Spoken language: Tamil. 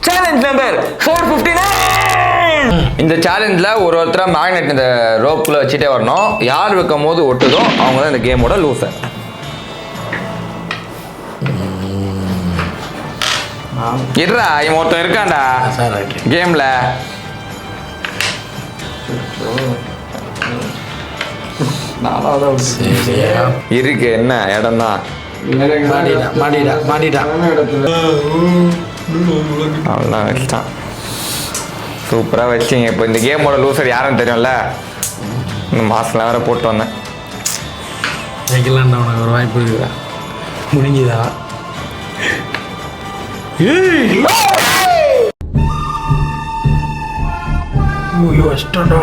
Challenge number 459. இந்த சேலஞ்சில் ஒருத்தரை மேக்னெட் இந்த ரோப்புக்குள்ள வச்சுட்டே வரணும். யார் வைக்கும் போது ஒட்டுதோ அவங்க தான் இந்த கேமோட லூசர். இருடா, இவன் ஒருத்தன் இருக்கான்டா கேம்ல. இருக்கு என்ன இடம் தான். அவ்வளோதான் வச்சுட்டான். சூப்பராக வச்சிங்க. இப்போ இந்த கேமோட லூசர் யாருன்னு தெரியும்ல. இந்த மாசம்லாம் வேற போட்டு வந்தேன். வைக்கலாம்டா, உனக்கு ஒரு வாய்ப்பு இருக்குதா? முடிஞ்சுதா? ஐயோ கஷ்டம்டா.